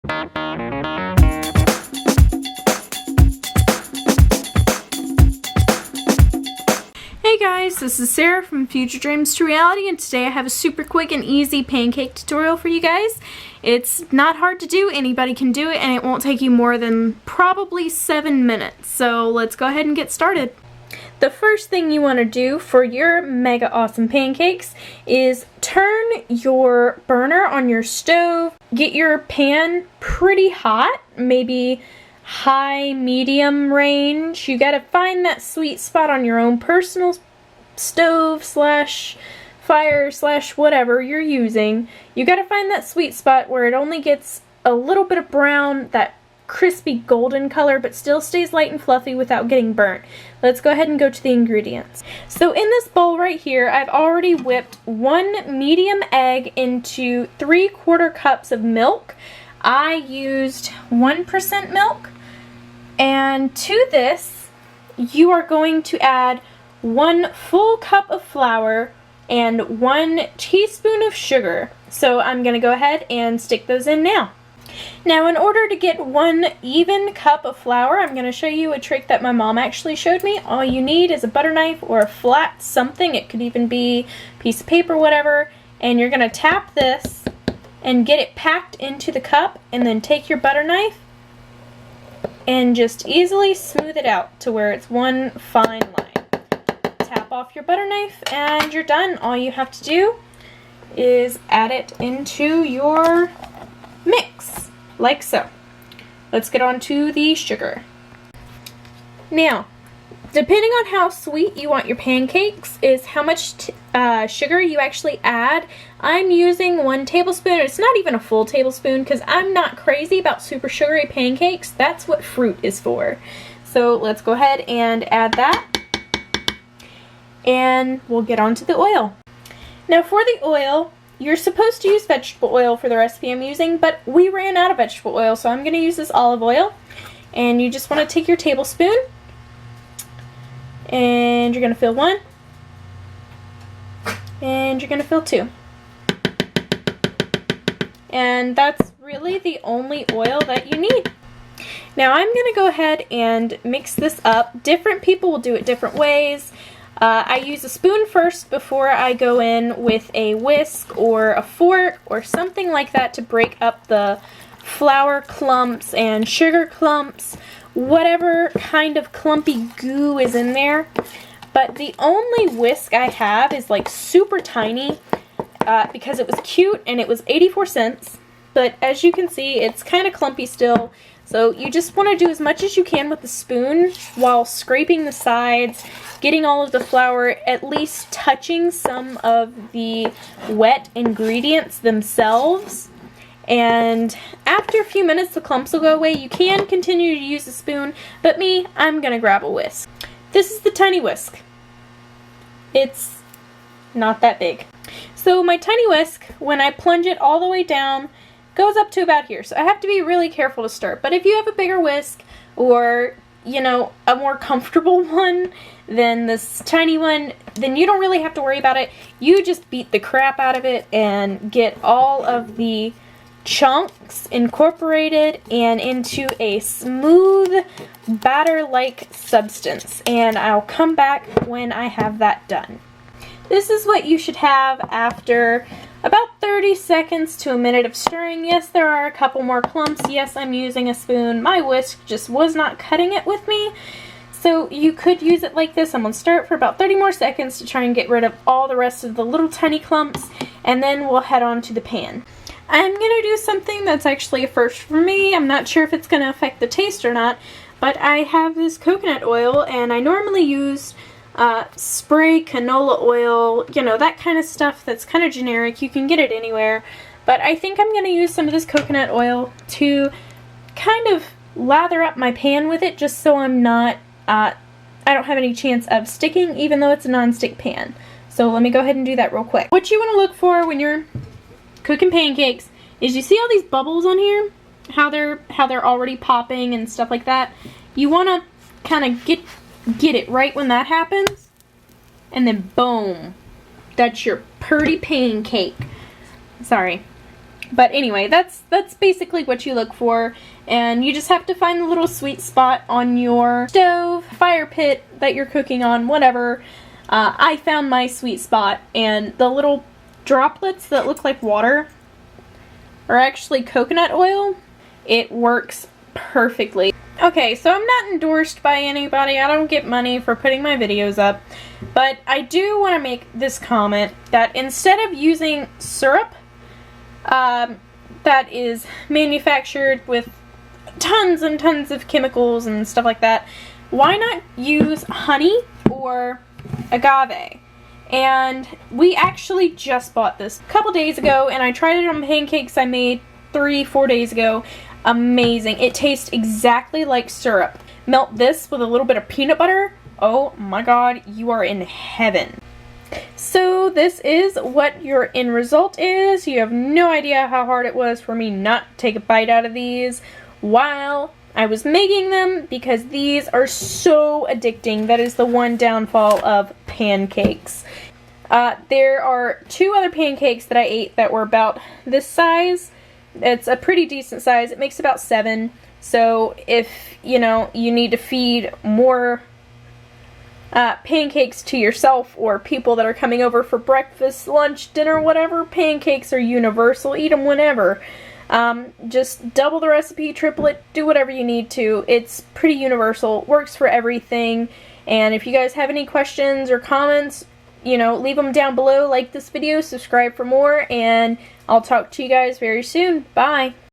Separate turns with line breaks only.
Hey guys, this is Sarah from Future Dreams to Reality, and today I have a super quick and easy pancake tutorial for you guys. It's not hard to do, anybody can do it, and it won't take you more than probably 7 minutes. So let's go ahead and get started. The first thing you want to do for your mega awesome pancakes is turn your burner on your stove. Get your pan pretty hot, maybe high medium range. You gotta find that sweet spot on your own personal stove slash fire slash whatever you're using. You gotta find that sweet spot where it only gets a little bit of brown, that crispy golden color, but still stays light and fluffy without getting burnt. Let's go ahead and go to the ingredients. So in this bowl right here, I've already whipped 1 medium egg into 3/4 cups of milk. I used 1% milk. And to this, you are going to add 1 full cup of flour and 1 teaspoon of sugar. So I'm going to go ahead and stick those in now. Now, in order to get 1 even cup of flour, I'm going to show you a trick that my mom actually showed me. All you need is a butter knife or a flat something. It could even be a piece of paper, whatever. And you're going to tap this and get it packed into the cup, and then take your butter knife and just easily smooth it out to where it's one fine line. Tap off your butter knife and you're done. All you have to do is add it into your mix, like so. Let's get on to the sugar. Now, depending on how sweet you want your pancakes is how much sugar you actually add. I'm using 1 tablespoon. It's not even a full tablespoon because I'm not crazy about super sugary pancakes. That's what fruit is for. So let's go ahead and add that. And we'll get on to the oil. Now for the oil, you're supposed to use vegetable oil for the recipe I'm using, but we ran out of vegetable oil, so I'm going to use this olive oil. And you just want to take your tablespoon, and you're going to fill 1, and you're going to fill 2. And that's really the only oil that you need. Now I'm going to go ahead and mix this up. Different people will do it different ways. I use a spoon first before I go in with a whisk or a fork or something like that to break up the flour clumps and sugar clumps, whatever kind of clumpy goo is in there. But the only whisk I have is like super tiny because it was cute and it was 84 cents. But as you can see, it's kind of clumpy still. So you just want to do as much as you can with the spoon while scraping the sides, getting all of the flour at least touching some of the wet ingredients themselves. And after a few minutes, the clumps will go away. You can continue to use the spoon, but I'm going to grab a whisk. This is the tiny whisk. It's not that big. So my tiny whisk, when I plunge it all the way down, goes up to about here. So I have to be really careful to start. But if you have a bigger whisk or, you know, a more comfortable one than this tiny one, then you don't really have to worry about it. You just beat the crap out of it and get all of the chunks incorporated and into a smooth batter-like substance. And I'll come back when I have that done. This is what you should have after about 30 seconds to a minute of stirring. Yes, there are a couple more clumps. Yes, I'm using a spoon. My whisk just was not cutting it with me. So you could use it like this. I'm going to stir it for about 30 more seconds to try and get rid of all the rest of the little tiny clumps. And then we'll head on to the pan. I'm going to do something that's actually a first for me. I'm not sure if it's going to affect the taste or not. But I have this coconut oil, and I normally use spray canola oil, you know, that kind of stuff that's kind of generic. You can get it anywhere. But I think I'm going to use some of this coconut oil to kind of lather up my pan with it, just so I'm not, I don't have any chance of sticking, even though it's a non-stick pan. So let me go ahead and do that real quick. What you want to look for when you're cooking pancakes is you see all these bubbles on here, how they're already popping and stuff like that. You want to kind of get it right when that happens, and then boom, that's your pretty pancake. Sorry, But anyway, that's basically what you look for, and you just have to find the little sweet spot on your stove, fire pit that you're cooking on, whatever. I found my sweet spot, and the little droplets that look like water are actually coconut oil. It works perfectly. Okay, so I'm not endorsed by anybody. I don't get money for putting my videos up, but I do want to make this comment that instead of using syrup that is manufactured with tons and tons of chemicals and stuff like that, why not use honey or agave? And we actually just bought this a couple days ago, and I tried it on pancakes I made 3-4 days ago. Amazing. It tastes exactly like syrup. Melt this with a little bit of peanut butter. Oh my god, you are in heaven. So this is what your end result is. You have no idea how hard it was for me not to take a bite out of these while I was making them, because these are so addicting. That is the one downfall of pancakes. There are 2 other pancakes that I ate that were about this size. It's a pretty decent size. It makes about 7. So if, you know, you need to feed more pancakes to yourself or people that are coming over for breakfast, lunch, dinner, whatever, pancakes are universal. Eat them whenever. Just double the recipe, triple it, do whatever you need to. It's pretty universal, works for everything. And if you guys have any questions or comments, you know, leave them down below. Like this video, subscribe for more, and I'll talk to you guys very soon. Bye!